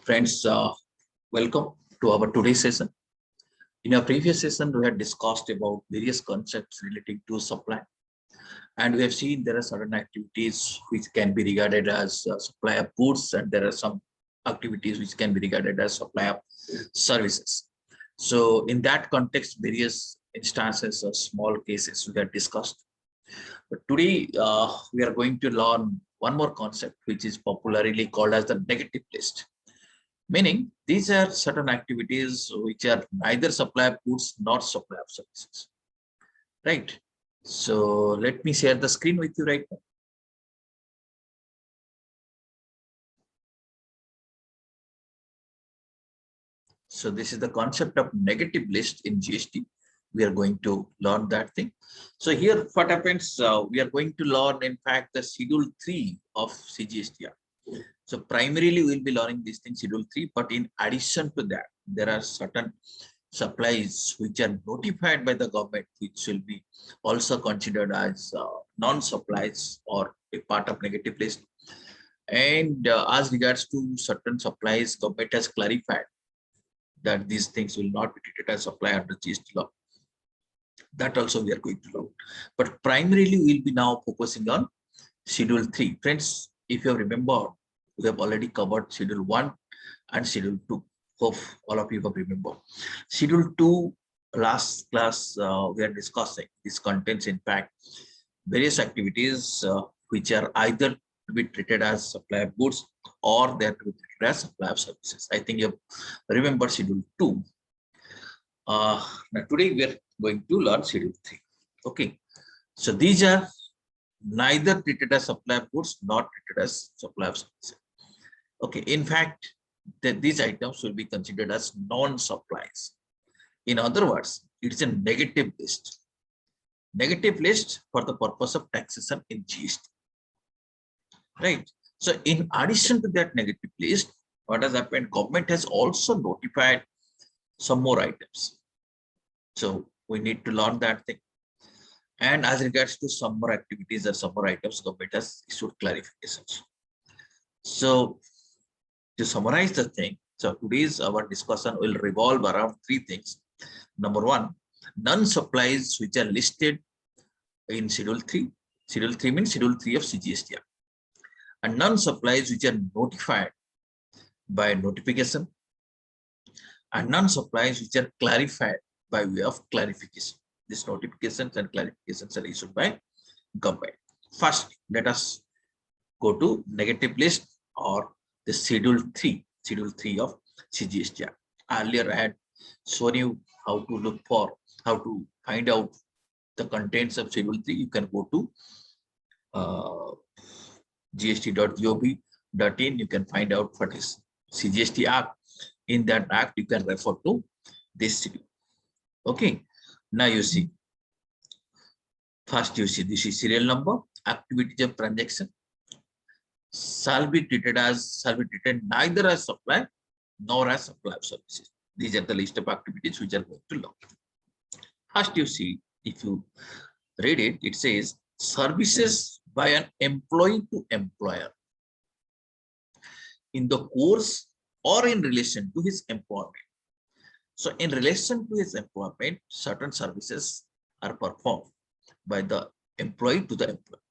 Friends, welcome to our today's session. In our previous session, we had discussed about various concepts relating to supply. And we have seen there are certain activities which can be regarded as supply of goods, and there are some activities which can be regarded as supply of services. So in that context, various instances or small cases we have discussed. But today, we are going to learn one more concept, which is popularly called as the negative list. Meaning, these are certain activities which are neither supply of goods nor supply of services. Right? So let me share the screen with you right now. So this is the concept of negative list in GST. We are going to learn that thing. So here what happens, we are going to learn, in fact, the schedule 3 of CGSTR. So primarily we'll be learning this thing, schedule 3, but in addition to that, there are certain supplies which are notified by the government, which will be also considered as non-supplies or a part of negative list. And as regards to certain supplies, government has clarified that these things will not be treated as supply under GST law. That also we are going to learn. But primarily we'll be now focusing on schedule 3. Friends, if you remember, we have already covered schedule 1 and schedule 2. Hope all of you have remembered. Schedule 2, last class, we are discussing. This contains, in fact, various activities which are either to be treated as supply of goods or they are to be treated as supply of services. I think you remember schedule 2. Now today we are going to learn schedule 3. Okay. So these are neither treated as supply of goods nor treated as supply of services. Okay. In fact, these items will be considered as non-supplies. In other words, it's a negative list. Negative list for the purpose of taxation in GST. Right. So in addition to that negative list, what has happened? Government has also notified some more items. So we need to learn that thing. And as regards to some more activities or some more items, government has issued clarifications. So to summarize the thing, so today's our discussion will revolve around 3 things. Number 1, non-supplies which are listed in schedule 3. Schedule 3 means schedule 3 of CGSTR. And non-supplies which are notified by notification. And non-supplies which are clarified by way of clarification. These notifications and clarifications are issued by government. First, let us go to negative list or the schedule 3 of CGSTR. Earlier I had shown you how to look for, how to find out the contents of schedule 3. You can go to gst.gov.in. You can find out what is CGST Act. In that act, you can refer to this schedule. Okay. Now you see. First you see this is serial number, activities of transaction shall be treated neither as supply nor as supply of services. These are the list of activities which are going to learn. First you see, if you read it, it says services by an employee to employer in the course or in relation to his employment. So in relation to his employment, certain services are performed by the employee to the employer.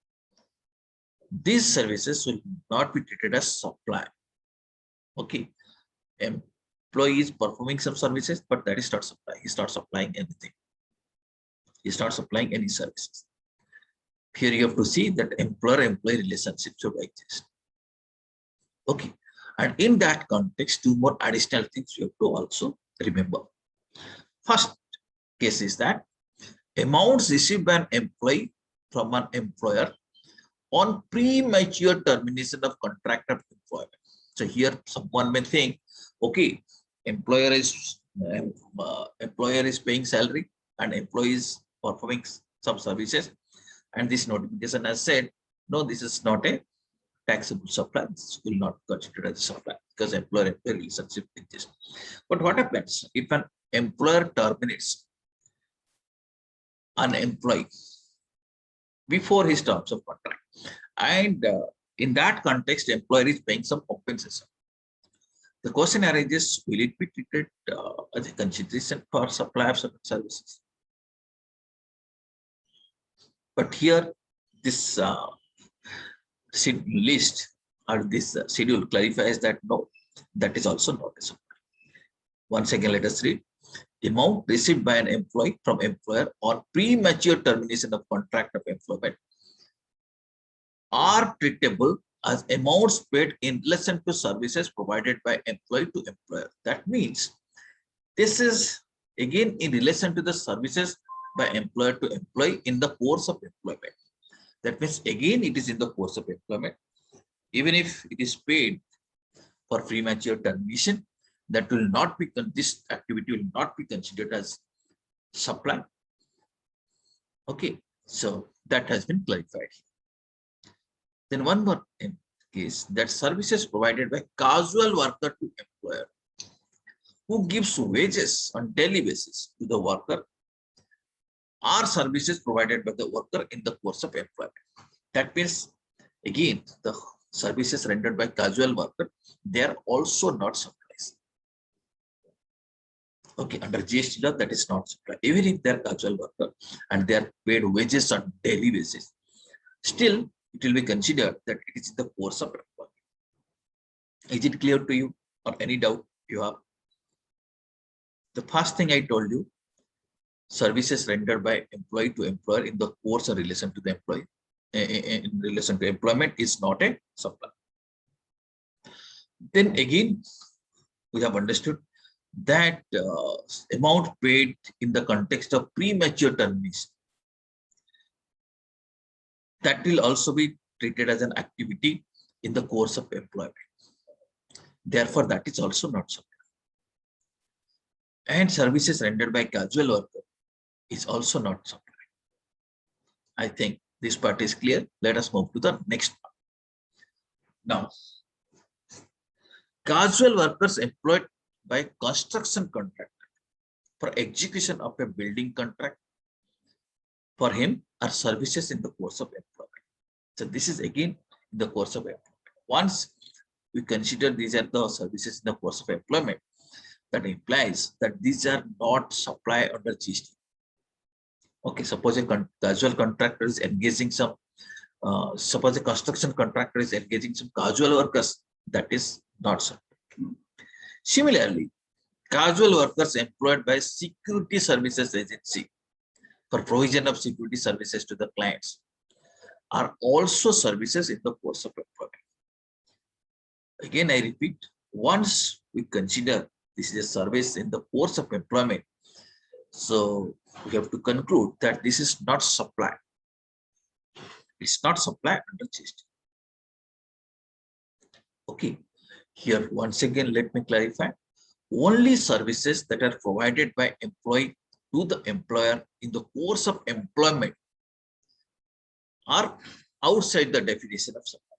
These services will not be treated as supply. Okay. Employee is performing some services, but that is not supply. He's not supplying anything. He's not supplying any services. Here you have to see that employer-employee relationship should exist. Okay. And in that context, 2 more additional things you have to also remember. First case is that amounts received by an employee from an employer on premature termination of contract of employment. So here someone may think, okay, employer is paying salary and employee is performing some services, and this notification has said, no, this is not a taxable supply. This will not consider as a supply because employer-employee relationship exists. But what happens if an employer terminates an employee before his terms of contract, and in that context, employer is paying some compensation? The question arises, will it be treated as a consideration for supply of certain services? But here, this list or this schedule clarifies that no, that is also not a supply. Once again, let us read. Amount received by an employee from employer on premature termination of contract of employment are treatable as amounts paid in relation to services provided by employee to employer. That means this is again in relation to the services by employer to employee in the course of employment. That means again it is in the course of employment. Even if it is paid for premature termination, that will not be, this activity will not be considered as supply. Okay, so that has been clarified. Then one more case, that services provided by casual worker to employer who gives wages on daily basis to the worker are services provided by the worker in the course of employment. That means again the services rendered by casual worker, they are also not supplies. Okay, under GST law, that is not supply. Even if they are casual worker and they are paid wages on daily basis, still it will be considered that it is in the course of employment. Is it clear to you or any doubt you have? The first thing I told you, services rendered by employee to employer in the course of relation to the employee, in relation to employment is not a supply. Then again, we have understood that amount paid in the context of premature termination, that will also be treated as an activity in the course of employment. Therefore, that is also not supply. And services rendered by casual worker is also not supply. I think this part is clear. Let us move to the next part. Now, casual workers employed by construction contractor for execution of a building contract for him are services in the course of employment. So this is again in the course of employment. Once we consider these are the services in the course of employment, that implies that these are not supply under GST. Okay, suppose a casual contractor is engaging some, suppose a construction contractor is engaging some casual workers, that is not supply. Similarly, casual workers employed by security services agency for provision of security services to the clients are also services in the course of employment. Again, I repeat, once we consider this is a service in the course of employment, so we have to conclude that this is not supply. It's not supply under GST. Okay, here once again, let me clarify. Only services that are provided by employee to the employer in the course of employment are outside the definition of supply.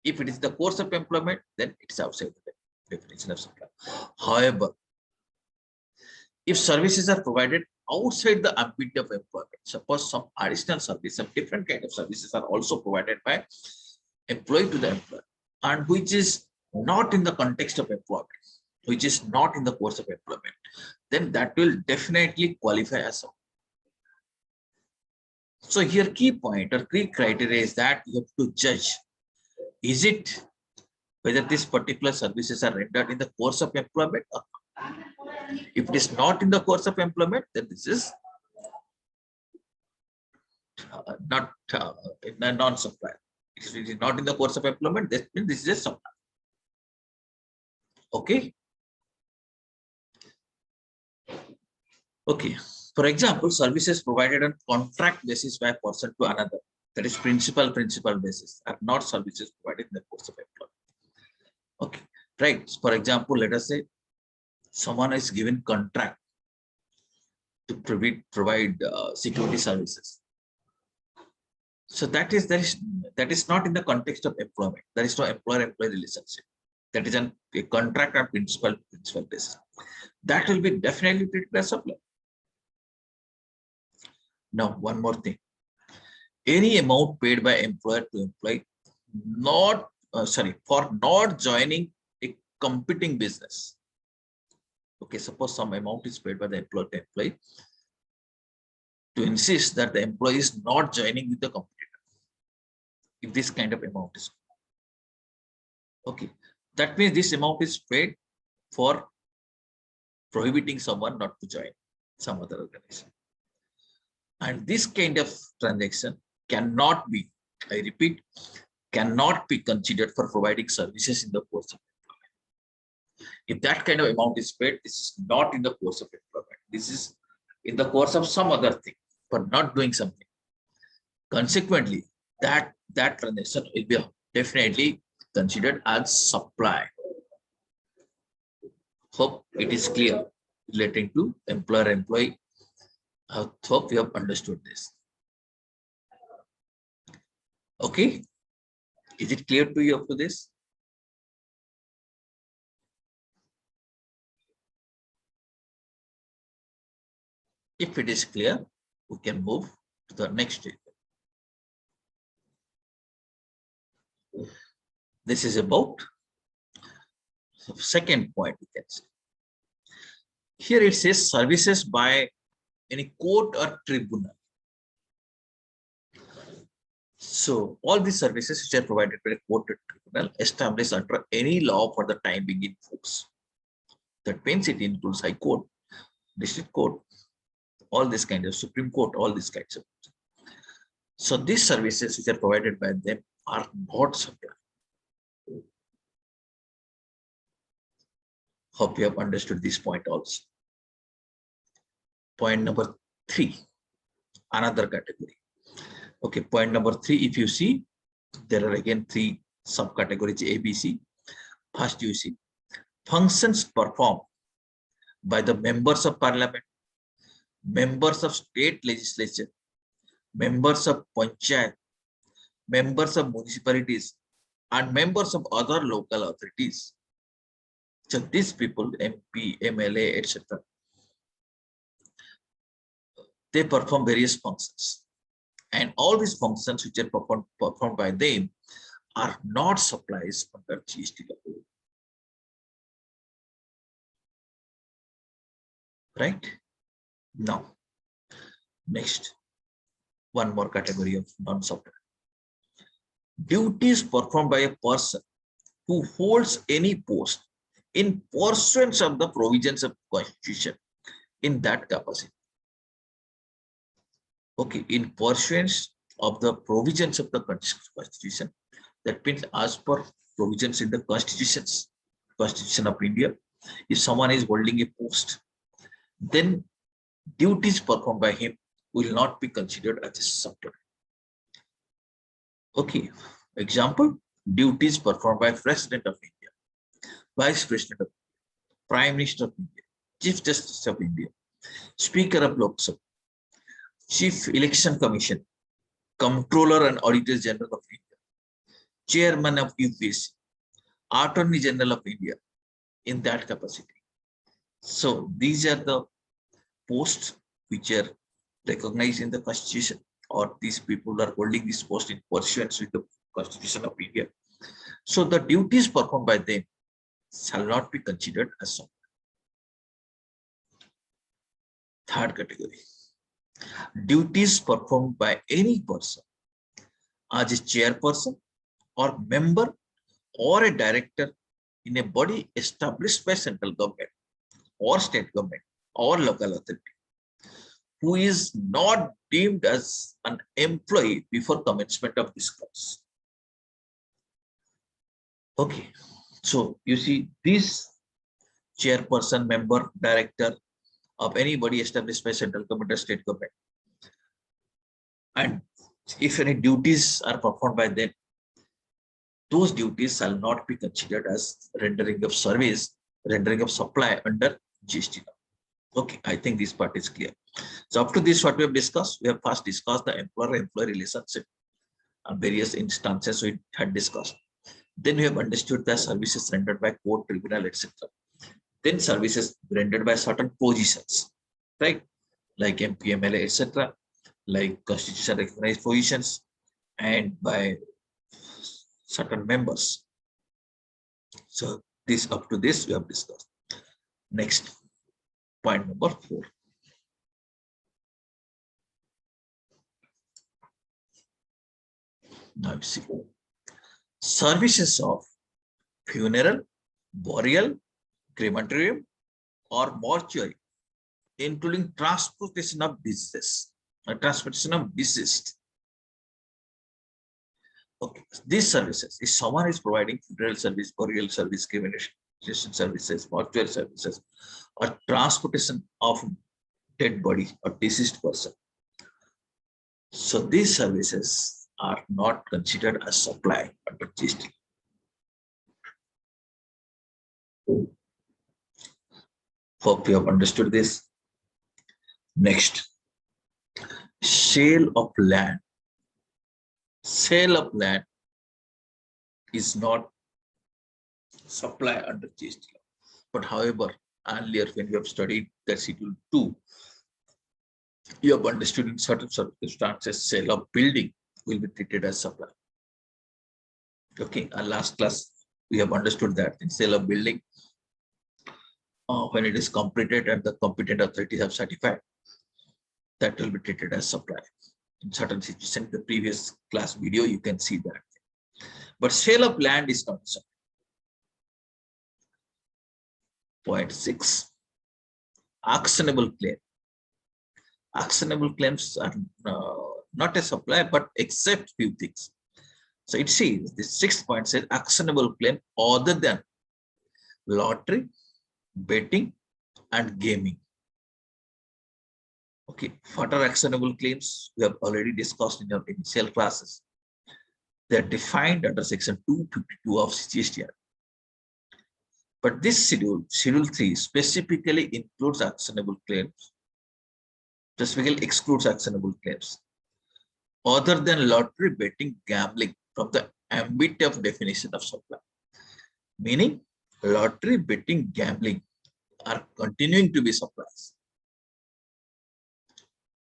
If it is the course of employment, then it's outside the definition of supply. However, if services are provided outside the ambit of employment, suppose some additional service, some different kind of services are also provided by employee to the employer, and which is not in the context of employment, which is not in the course of employment, then that will definitely qualify as supply. So here key point or key criteria is that you have to judge, is it whether these particular services are rendered in the course of employment or not. If it is not in the course of employment, then this is not non-supply. If it is not in the course of employment, that means this is a supply. Okay. Okay. For example, services provided on contract basis by a person to another, that is principal basis, are not services provided in the course of employment. Okay, right. For example, let us say someone is given contract to provide security services. So that is not in the context of employment. There is no employer-employee relationship. That is a contract on principal basis. That will be definitely treated as supply. Now, one more thing. Any amount paid by employer to employee for not joining a competing business. Okay, suppose some amount is paid by the employer to employee to insist that the employee is not joining with the competitor. If this kind of amount is okay, that means this amount is paid for prohibiting someone not to join some other organization. And this kind of transaction cannot be, I repeat, cannot be considered for providing services in the course of employment. If that kind of amount is paid, this is not in the course of employment. This is in the course of some other thing, for not doing something. Consequently, that transaction will be definitely considered as supply. Hope it is clear relating to employer-employee. I hope you have understood this. Okay, is it clear to you up to this? If it is clear, we can move to the next stage. This is about the second point we can say. Here it says services by any court or tribunal. So all these services which are provided by a court or tribunal established under any law for the time being in force. That means it includes High Court, District Court, all this kind of Supreme Court, all these kinds of. So these services which are provided by them are not supply. Hope you have understood this point also. Point number 3, another category. Okay, point number 3, if you see, there are again 3 subcategories A, B, C. First, you see functions performed by the members of parliament, members of state legislature, members of panchayat, members of municipalities, and members of other local authorities. So these people, MP, MLA, etc., they perform various functions. And all these functions which are performed by them are not supplies under GST law. Right? Now, next, one more category of non-supply. Duties performed by a person who holds any post in pursuance of the provisions of Constitution in that capacity. Okay, in pursuance of the provisions of the Constitution, that means as per provisions in the Constitution of India, if someone is holding a post, then duties performed by him will not be considered as a supply. Okay, example, duties performed by President of India, Vice President of India, Prime Minister of India, Chief Justice of India, Speaker of Lok Sabha, Chief Election Commission, Comptroller and Auditor General of India, Chairman of UPSC, Attorney General of India, in that capacity. So these are the posts which are recognized in the Constitution, or these people are holding this post in pursuance with the Constitution of India. So the duties performed by them shall not be considered as supply. Third category, duties performed by any person as a chairperson or member or a director in a body established by central government or state government or local authority, who is not deemed as an employee before commencement of this course. Okay, so you see, this chairperson, member, director of any body established by central government or state government, and if any duties are performed by them, those duties shall not be considered as rendering of service, rendering of supply under GST law. Okay, I think this part is clear. So up to this, what we have discussed, we have first discussed the employer-employee relationship and various instances we had discussed. Then we have understood the services rendered by court, tribunal, etc. Then services rendered by certain positions, right? Like MP, MLA, etc. Like constitution recognized positions, and by certain members. So This up to this we have discussed. Next, point number 4. Now you see services of funeral, burial, crematorium, or mortuary, including transportation of deceased. Transportation of deceased. Okay, these services, if someone is providing funeral service, burial service, cremation services, mortuary services, or transportation of dead body or deceased person, so these services are not considered as supply under GST. Hope you have understood this. Next, sale of land. Sale of land is not supply under GST. But however, earlier when you have studied that Schedule 2, you have understood in certain circumstances, sale of building will be treated as supply. Okay, our last class, we have understood that in sale of building, when it is completed and the competent authorities have certified, that will be treated as supply. In certain situations, the previous class video, you can see that. But sale of land is not supply. Point 6, actionable claim. Actionable claims are not a supply, but except few things. So it says, the 6th point says actionable claim other than lottery, betting, and gaming. Okay, what are actionable claims? We have already discussed in our initial classes. They are defined under section 252 of CGSTR. But this schedule 3, specifically includes actionable claims, specifically excludes actionable claims other than lottery, betting, gambling from the ambit of definition of supply. Meaning, lottery, betting, gambling are continuing to be supplies.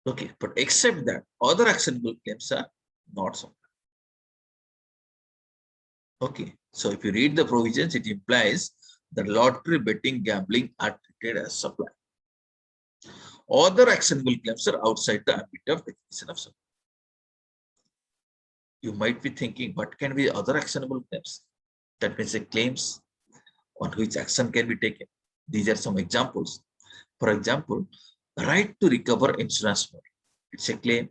Okay, but except that, other actionable claims are not supply. Okay, so if you read the provisions, it implies that lottery, betting, gambling are treated as supply. Other actionable claims are outside the ambit of definition of supply. You might be thinking, what can be other actionable claims? That means the claims on which action can be taken. These are some examples. For example, right to recover insurance money. It's a claim.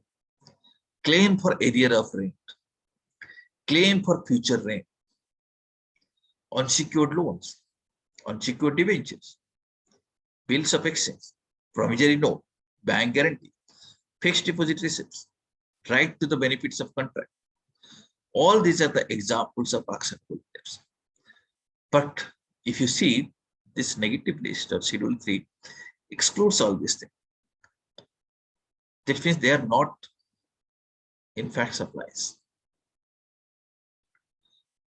Claim for arrear of rent. Claim for future rent. Unsecured loans. Unsecured debentures. Bills of exchange. Promissory note. Bank guarantee. Fixed deposit receipts. Right to the benefits of contract. All these are the examples of actionable claims. But if you see this negative list of Schedule 3 excludes all these things. That means they are not, in fact, supplies.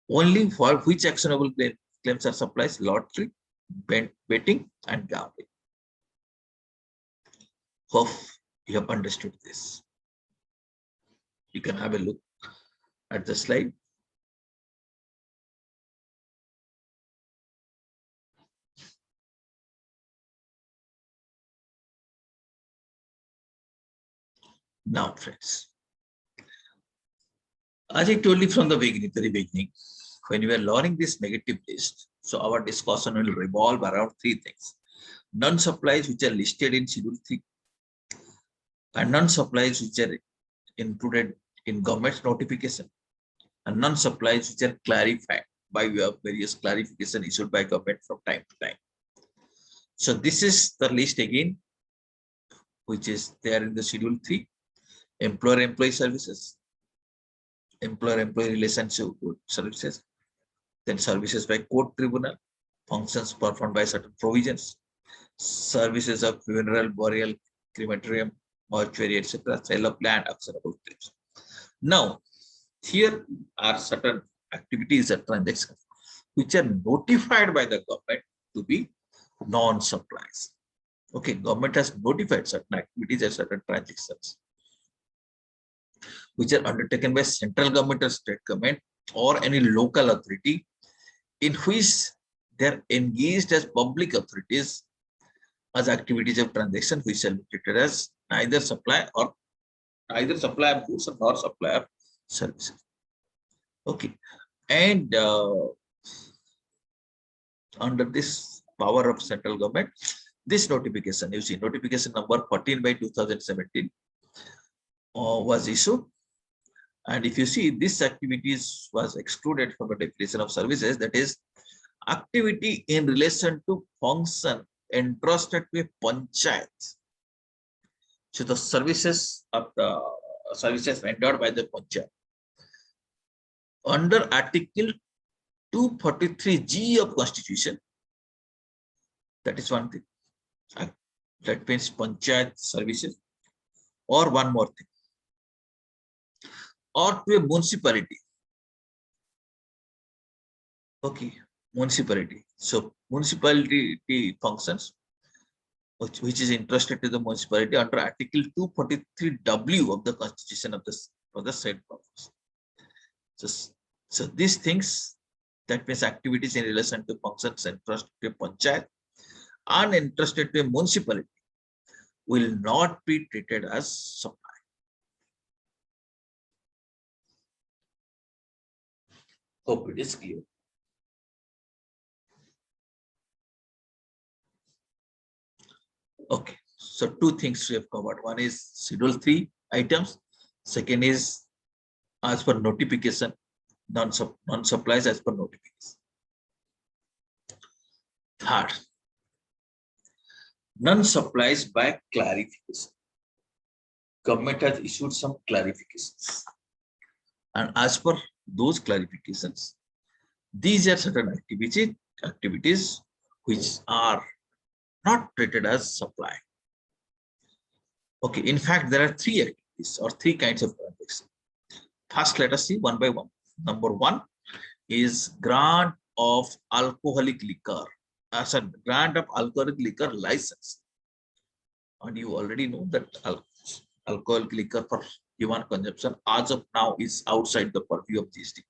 Only for which actionable claims are supplies? Lottery, betting, and gambling. Hope you have understood this. You can have a look at the slide. Now, friends, as I told you from the very beginning, when we are learning this negative list, so our discussion will revolve around 3 things. Non-supplies which are listed in Schedule 3 and non-supplies which are included in government notification and non-supplies which are clarified by way of various clarification issued by government from time to time. So this is the list again, which is there in the Schedule 3. Employer-employee services, employer-employee relationship services, then services by court tribunal, functions performed by certain provisions, services of funeral, burial, crematorium, mortuary, etc., sale of land, actionable claims. Now, here are certain activities and transactions which are notified by the government to be non-supplies. Okay, government has notified certain activities and certain transactions which are undertaken by central government or state government or any local authority in which they're engaged as public authorities as activities of transaction which shall be treated as neither supply of goods nor supply of services. Okay, and under this power of central government, this notification, you see, notification number 14 by 2017 was issued. And if you see, this activities was excluded from the definition of services, that is activity in relation to function entrusted to a panchayat. So the services rendered by the panchayat under Article 243G of Constitution. That is one thing. That means panchayat services, or one more thing, or to a municipality. Okay, municipality. So municipality functions which is entrusted to the municipality under Article 243W of the Constitution of the said purpose. So these things, that means activities in relation to functions entrusted to a panchayat and entrusted to a municipality, will not be treated as supply. Hope it is clear. Okay, so two things we have covered. One is Schedule 3 items. Second is as per notification, non-supplies as per notification. Third, non-supplies by clarification. Government has issued some clarifications. And as per those clarifications, these are certain activities which are not treated as supply. Okay, in fact, there are three activities or three kinds of transactions. First, let us see one by one. Number one is grant of alcoholic liquor, as a grant of alcoholic liquor license. And you already know that alcoholic liquor for human consumption as of now is outside the purview of GST.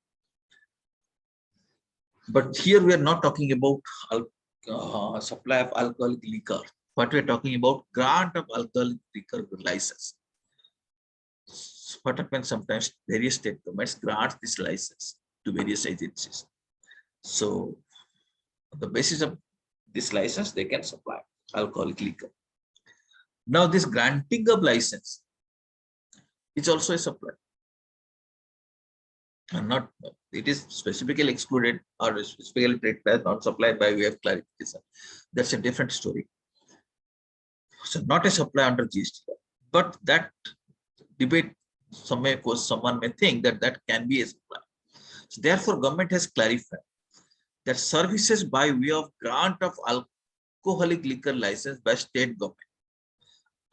But here we are not talking about supply of alcoholic liquor, but we are talking about grant of alcoholic liquor license. What happens sometimes, various state governments grant this license to various agencies. So on the basis of this license, they can supply alcoholic liquor. Now this granting of license is also a supply. And not, it is specifically excluded or specifically treated as not supplied by way of clarification. That's a different story. So not a supply under GST, but that debate, someone may think that that can be a supply. So therefore, government has clarified that services by way of grant of alcoholic liquor license by state government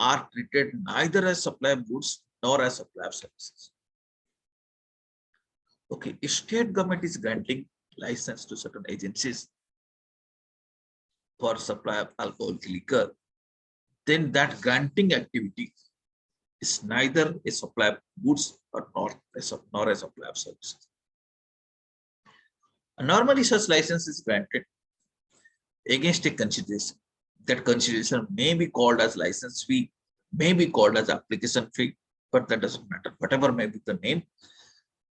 are treated neither as supply of goods nor as supply of services. Okay, if state government is granting license to certain agencies for supply of alcoholic liquor, then that granting activity is neither a supply of goods or nor a supply of services. And normally such license is granted against a consideration. That consideration may be called as license fee, may be called as application fee, but that doesn't matter. Whatever may be the name,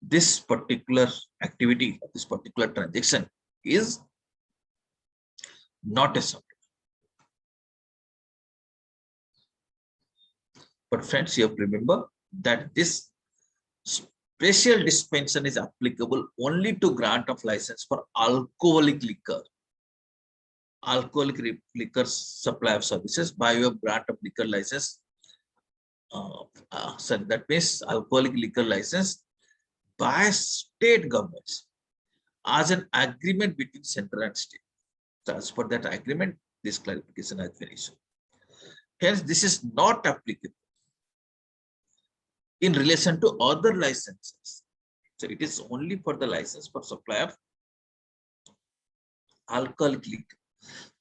this particular activity, this particular transaction is not a supply. But friends, you have to remember that this special dispensation is applicable only to grant of license for alcoholic liquor. Alcoholic liquor supply of services by way of grant of liquor license. So that means alcoholic liquor license by state governments as an agreement between central and state. So as per that agreement, this clarification has been issued. Hence, this is not applicable in relation to other licenses. So it is only for the license for supply of alcoholic liquor.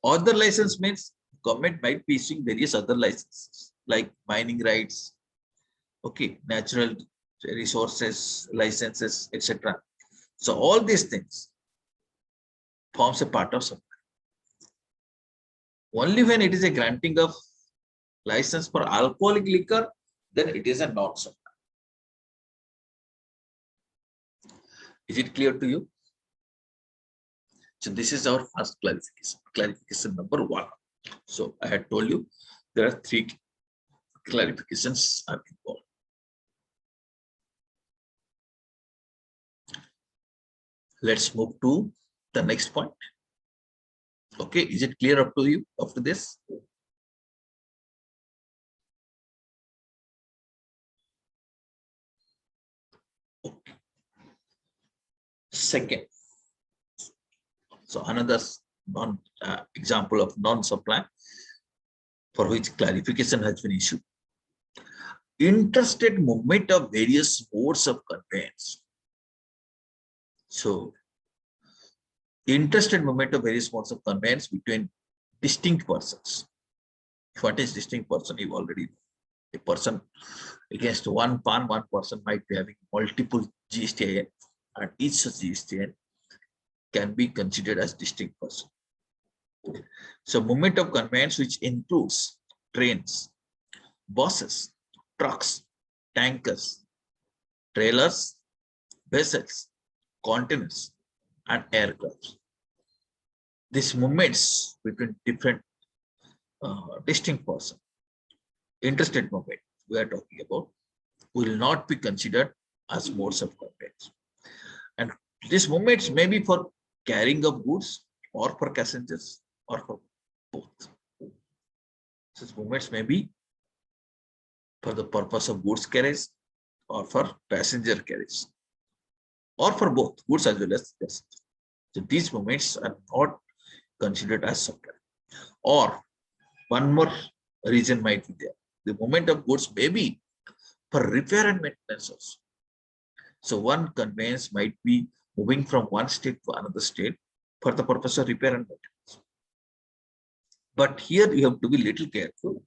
Other license means government might be issuing various other licenses like mining rights, okay, natural resources licenses, etc. So all these things forms a part of supply. Only when it is a granting of license for alcoholic liquor, then it is a non-supply. Is it clear to you? So this is our first clarification. Clarification number one. So I had told you there are three clarifications are involved. Let's move to the next point. Okay, is it clear up to you after this? Okay. Second, so another example of non-supply for which clarification has been issued. Interstate movement of various modes of conveyance. So, interstate movement of various modes of conveyance between distinct persons. What is distinct person? You already know. A person against one person might be having multiple GSTIN, and each such GSTIN can be considered as distinct person. So, movement of conveyance which includes trains, buses, trucks, tankers, trailers, vessels, containers, and aircraft. These movements between different distinct persons, interstate movement we are talking about, will not be considered as modes of conveyance. And these movements may be for carrying of goods or for passengers or for both. Such movements may be for the purpose of goods carriage or for passenger carriage or for both goods as well as passengers. So these movements are not considered as supply. Or one more reason might be there. The movement of goods may be for repair and maintenance also. So one conveyance might be moving from one state to another state for the purpose of repair and maintenance. But here you have to be little careful.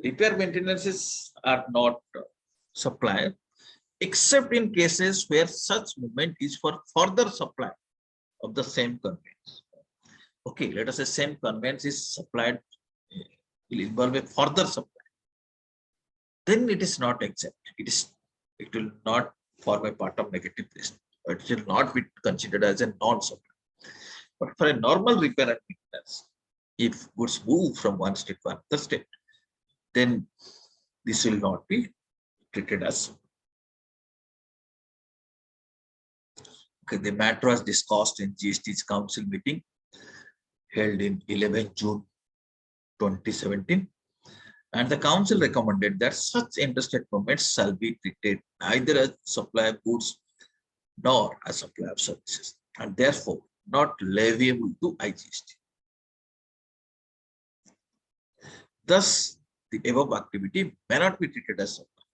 Repair maintenances are not supply, except in cases where such movement is for further supply of the same conveyance. Okay, let us say same conveyance is supplied, will involve a further supply. Then it is not exempt. It will not form a part of negative list. It will not be considered as a non-supply. But for a normal repair and maintenance, if goods move from one state to another state, then this will not be treated as supply. Okay, the matter was discussed in GST's council meeting held in 11 June 2017. And the council recommended that such interstate movements shall be treated neither as supply of goods nor as supply of services, and therefore not leviable to IGST. Thus, the above activity may not be treated as supply,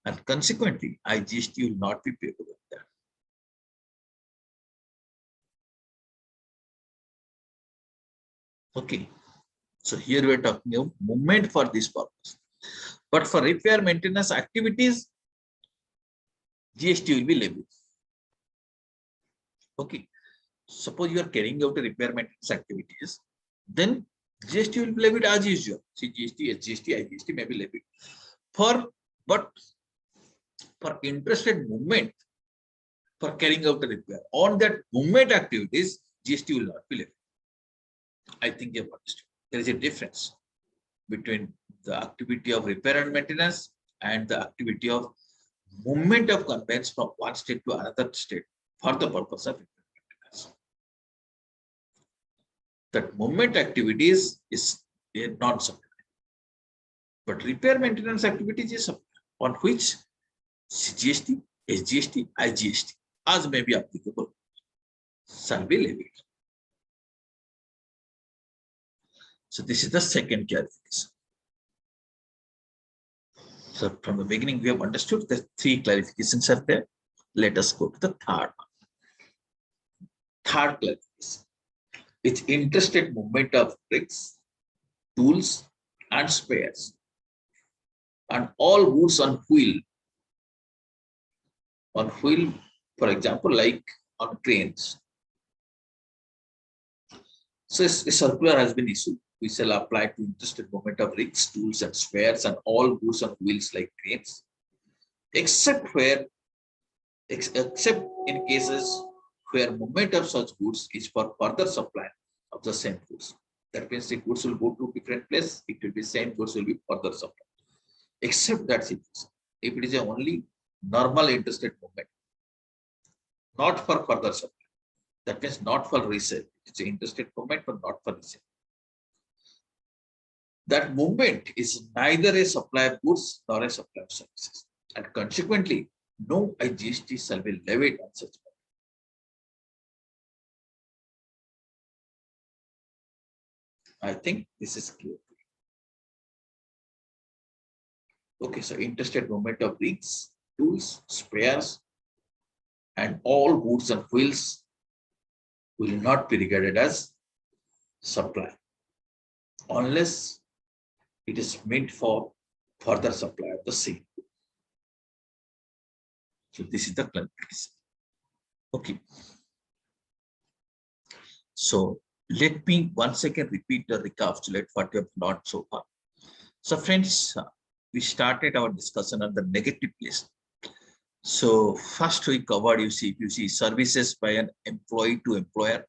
and consequently, IGST will not be payable with that. Okay, so here we are talking about movement for this purpose. But for repair maintenance activities, GST will be levied. Okay, suppose you are carrying out a repair maintenance activities, then GST will be levied as usual. See, GST, SGST, IGST may be levied. But for interstate movement for carrying out a repair, on that movement activities, GST will not be levied. I think you have understood. There is a difference between the activity of repair and maintenance and the activity of movement of conveyance from one state to another state for the purpose of repair and maintenance. That movement activities is a non-supply, but repair maintenance activities is supply, on which CGST, SGST, IGST, as may be applicable, shall be levied. So this is the second clarification. So from the beginning, we have understood the three clarifications are there. Let us go to the third one. Third clarification. It's interstate movement of bricks, tools, and spares, and all goods on wheel. On wheel, for example, like on cranes. So a circular has been issued we shall apply to interested moment of rigs, tools, and spares, and all goods on wheels like cranes, except where except in cases where movement of such goods is for further supply of the same goods. That means the goods will go to different place, it will be same goods will be further supply. Except that situation. If it is a only normal interstate movement, not for further supply. That means not for resale. It's an interstate movement, but not for resale. That movement is neither a supply of goods nor a supply of services. And consequently, no IGST shall be levied on such movement. I think this is clear. Okay, so interstate movement of rigs, tools, spares, and all goods and wheels will not be regarded as supply unless it is meant for further supply of the same. So this is the clarification. Okay. So let me once again repeat the recapitulate what we have learned so far. So friends, we started our discussion on the negative list. So first we covered, you see services by an employee to employer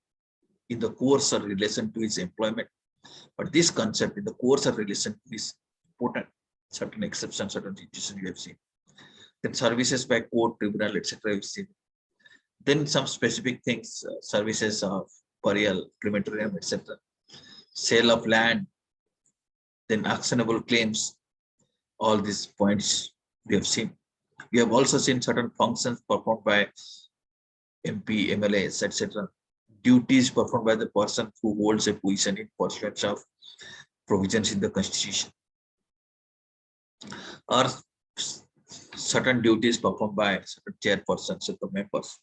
in the course or relation to his employment. But this concept in the course or relation is important. Certain exceptions, certain situations we have seen. Then services by court, tribunal, etc. We've seen. Then some specific things, services of burial, crematorium, etc. Sale of land, then actionable claims. All these points we have seen. We have also seen certain functions performed by MP, MLAs, etc. Duties performed by the person who holds a position in pursuance of provisions in the Constitution. Or certain duties performed by certain chairpersons of the members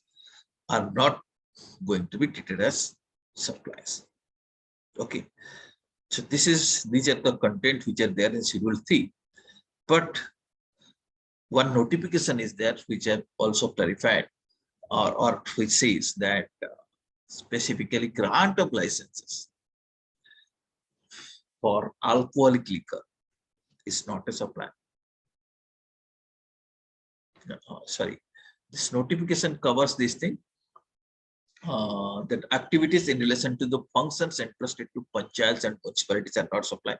are not going to be treated as supplies. Okay. So these are the content which are there in Schedule 3. But one notification is there which I have also clarified, or which says that specifically grant of licenses for alcoholic liquor is not a supply. Sorry, this notification covers this thing, that activities in relation to the functions entrusted to panchayats and municipalities are not supply.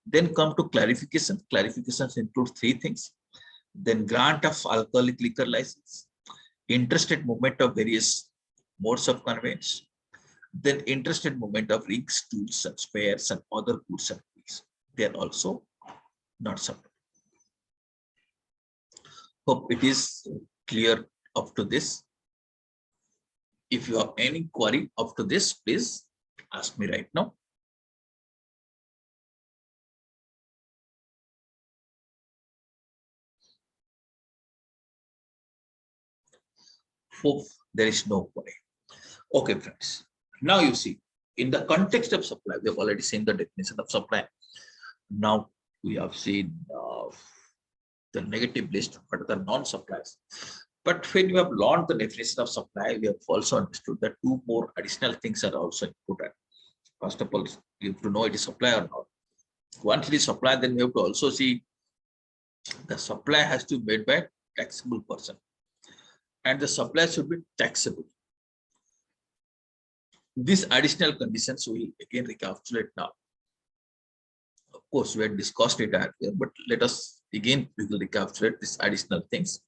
Then come to clarification. Clarifications include 3 things. Then grant of alcoholic liquor license, interested movement of various modes of conveyance, then interested movement of rigs, tools, and spares, and other goods and goods. They are also not supply. Hope it is clear up to this. If you have any query up to this, please ask me right now. Hope there is no query. Okay, friends. Now you see, in the context of supply, we have already seen the definition of supply. Now we have seen the negative list, what are the non-supplies. But when you have learned the definition of supply, we have also understood that 2 more additional things are also important. First of all, you have to know it is supply or not. Once it is supply, then we have to also see the supply has to be made by taxable person, and the supply should be taxable. These additional conditions we again recapitulate now. Of course, we had discussed it earlier, but let us again we will recapitulate these additional things.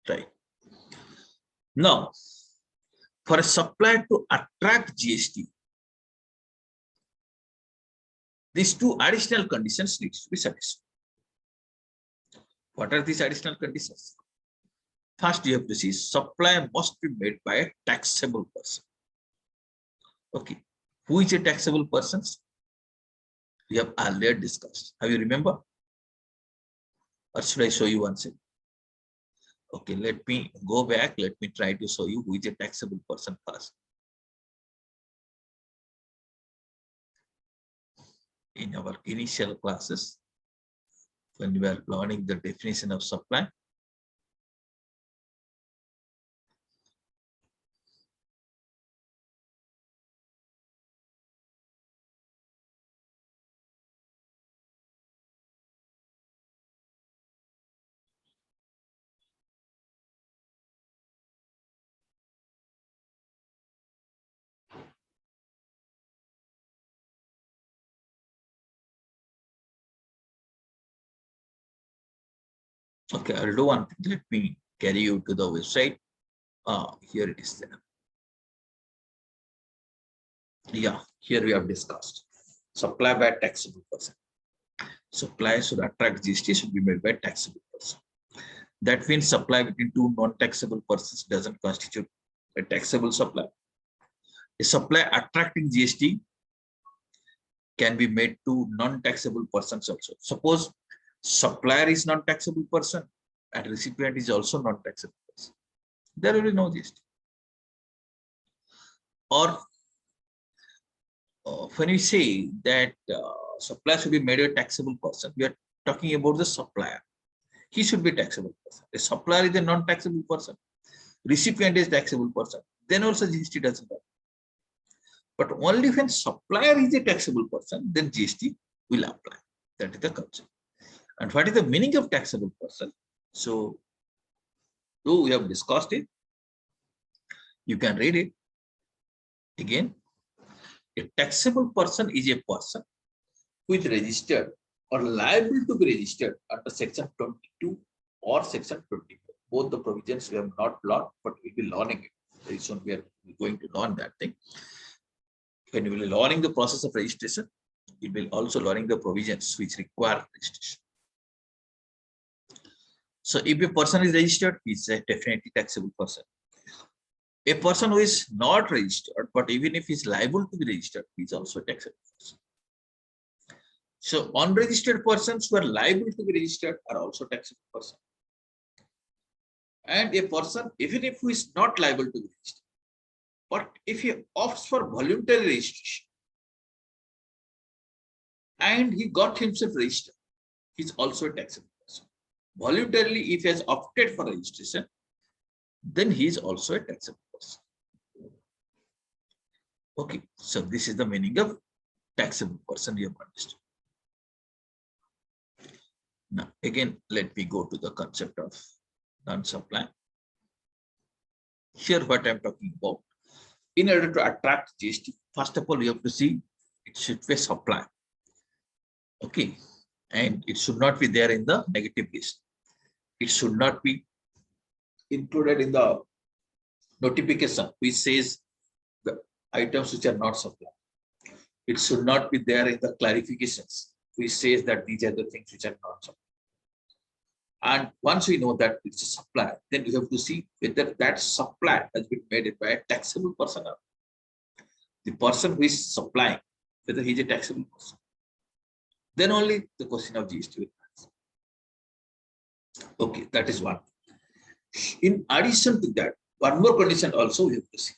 Right. Now, for a supplier to attract GST, these 2 additional conditions needs to be satisfied. What are these additional conditions? First, you have to see supply must be made by a taxable person. Okay. Who is a taxable person? We have earlier discussed. Have you remember? Or should I show you once again? Okay, let me go back. Let me try to show you who is a taxable person first. In our initial classes, when we were learning the definition of supply, Okay, I'll do one thing. Let me carry you to the website. Here it is there. Yeah, here we have discussed. Supply by taxable person. Supply should attract GST should be made by taxable person. That means supply between two non-taxable persons doesn't constitute a taxable supply. A supply attracting GST can be made to non-taxable persons also. Suppose supplier is non-taxable person and recipient is also non-taxable person. There will be no GST. Or when we say that supplier should be made a taxable person, we are talking about the supplier. He should be taxable person. A supplier is a non-taxable person. Recipient is taxable person. Then also GST doesn't apply. But only when supplier is a taxable person, then GST will apply. That is the concept. And what is the meaning of taxable person? So, though we have discussed it, you can read it again. A taxable person is a person who is registered or liable to be registered under section 22 or section 24. Both the provisions we have not learned, but we will be learning it. Very soon we are going to learn that thing. When you will be learning the process of registration, you will also learning the provisions which require registration. So if a person is registered, he is a definitely taxable person. A person who is not registered, but even if he is liable to be registered, he is also a taxable person. So unregistered persons who are liable to be registered are also taxable person. And a person, even if who is not liable to be registered, but if he opts for voluntary registration and he got himself registered, he is also a taxable person. Voluntarily, if he has opted for registration, then he is also a taxable person. Okay, so this is the meaning of taxable person you have understood. Now, again, let me go to the concept of non-supply. Here, what I'm talking about, in order to attract GST, first of all, you have to see it should be supply. Okay, and it should not be there in the negative list. It should not be included in the notification which says the items which are not supplied. It should not be there in the clarifications which says that these are the things which are not supplied. And once we know that it's a supply, then we have to see whether that supply has been made by a taxable person or the person who is supplying, whether he is a taxable person. Then only the question of GST will arise. Okay, that is one. In addition to that, one more condition also we have to see.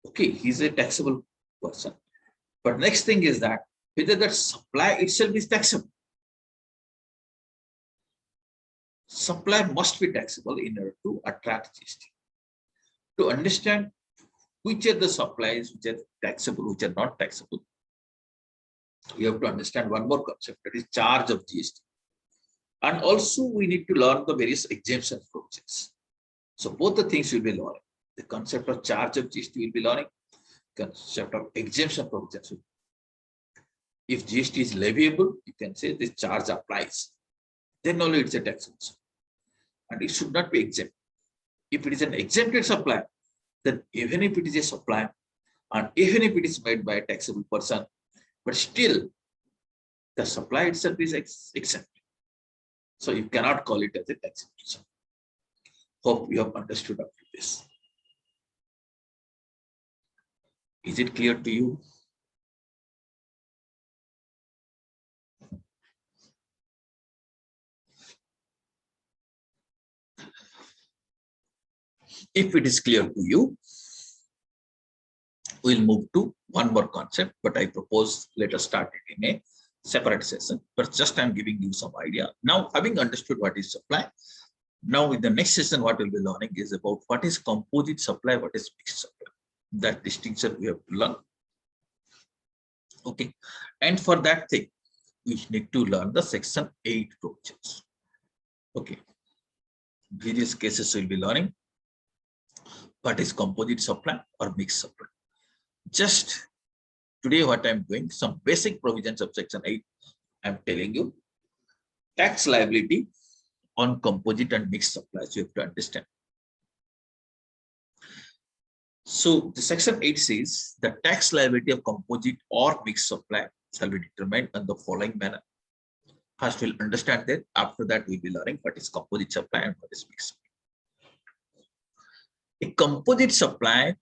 Okay, he is a taxable person. But next thing is that whether that supply itself is taxable. Supply must be taxable in order to attract GST. To understand which are the supplies which are taxable, which are not taxable, you have to understand one more concept, that is charge of GST. And also we need to learn the various exemption provisions. So both the things will be learning. The concept of charge of GST will be learning, concept of exemption provisions. If GST is leviable, you can say this charge applies. Then only it's a taxable. And it should not be exempt. If it is an exempted supply, then even if it is a supply, and even if it is made by a taxable person, but still the supply itself is exempt. So you cannot call it as a taxable person. Hope you have understood up to this. Is it clear to you? If it is clear to you, we'll move to one more concept, but I propose let us start it in a separate session. But just I'm giving you some idea. Now, having understood what is supply, now in the next session, what we'll be learning is about what is composite supply, what is mixed supply. That distinction we have to learn. Okay, and for that thing, we need to learn the section 8 provisions. Okay, various cases we'll be learning what is composite supply or mixed supply. Just today, what I'm doing, some basic provisions of section 8, I'm telling you. Tax liability on composite and mixed supplies. You have to understand. So the section 8 says the tax liability of composite or mixed supply shall be determined in the following manner. First, we'll understand that. After that, we'll be learning what is composite supply and what is mixed supply. A composite supply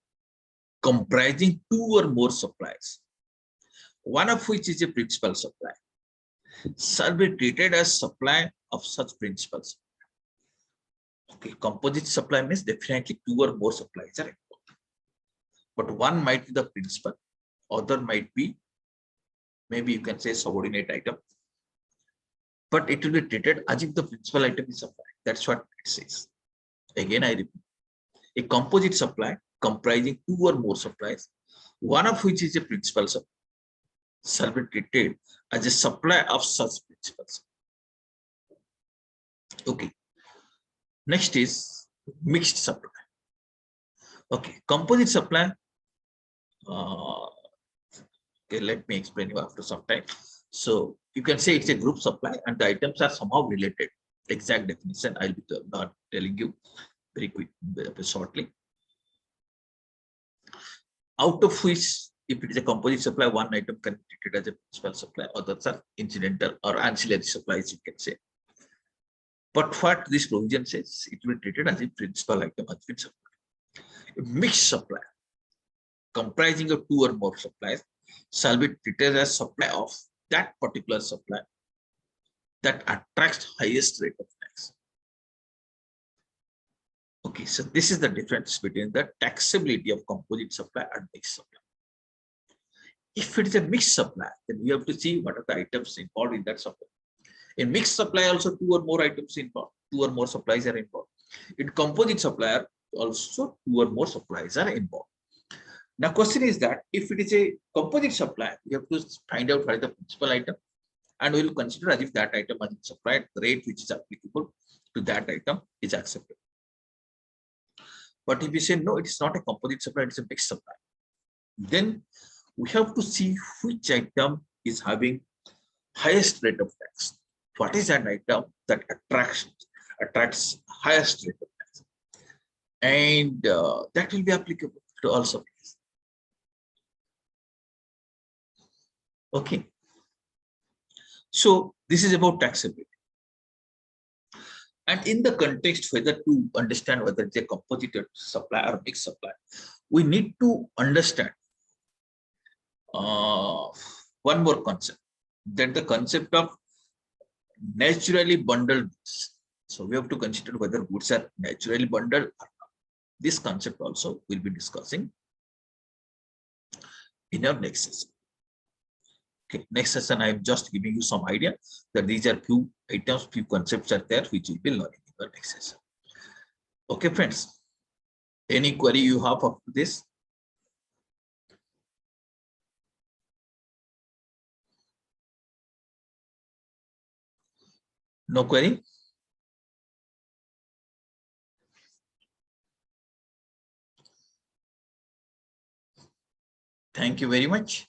comprising two or more supplies, one of which is a principal supply, shall be treated as supply of such principals. Okay, composite supply means definitely two or more supplies are involved. But one might be the principal, other might be, maybe you can say, subordinate item. But it will be treated as if the principal item is supplied. That's what it says. Again, I repeat. A composite supply comprising two or more supplies, one of which is a principal supply, shall be treated as a supply of such principals. Okay. Next is mixed supply. Okay, composite supply. Okay, let me explain you after some time. So you can say it's a group supply and the items are somehow related. Exact definition I'll be not telling you very quick, shortly. Out of which, if it is a composite supply, one item can be treated as a principal supply, others are incidental or ancillary supplies, you can say. But what this provision says, it will be treated as a principal item has been supplied. A mixed supply comprising of two or more supplies shall be treated as supply of that particular supply that attracts highest rate of tax. Okay, so this is the difference between the taxability of composite supply and mixed supply. If it is a mixed supply, then we have to see what are the items involved in that supply. In mixed supply, also two or more items involved, two or more supplies are involved. In composite supply, also two or more supplies are involved. Now, question is that if it is a composite supply, we have to find out what is the principal item, and we will consider as if that item has been supplied, the rate which is applicable to that item is accepted. But if we say no, it is not a composite supply, it is a mixed supply, then we have to see which item is having highest rate of tax. What is that item that attracts highest rate of tax? And that will be applicable to all supplies. Okay. So this is about taxability. And in the context, whether to understand whether it's a composite supply or mixed supply, we need to understand one more concept, that the concept of naturally bundled goods. So we have to consider whether goods are naturally bundled or not. This concept also we'll be discussing in our next session. Okay, next session I am just giving you some idea that these are few items, few concepts are there which will be learning in the next session. Okay, friends. Any query you have of this? No query? Thank you very much.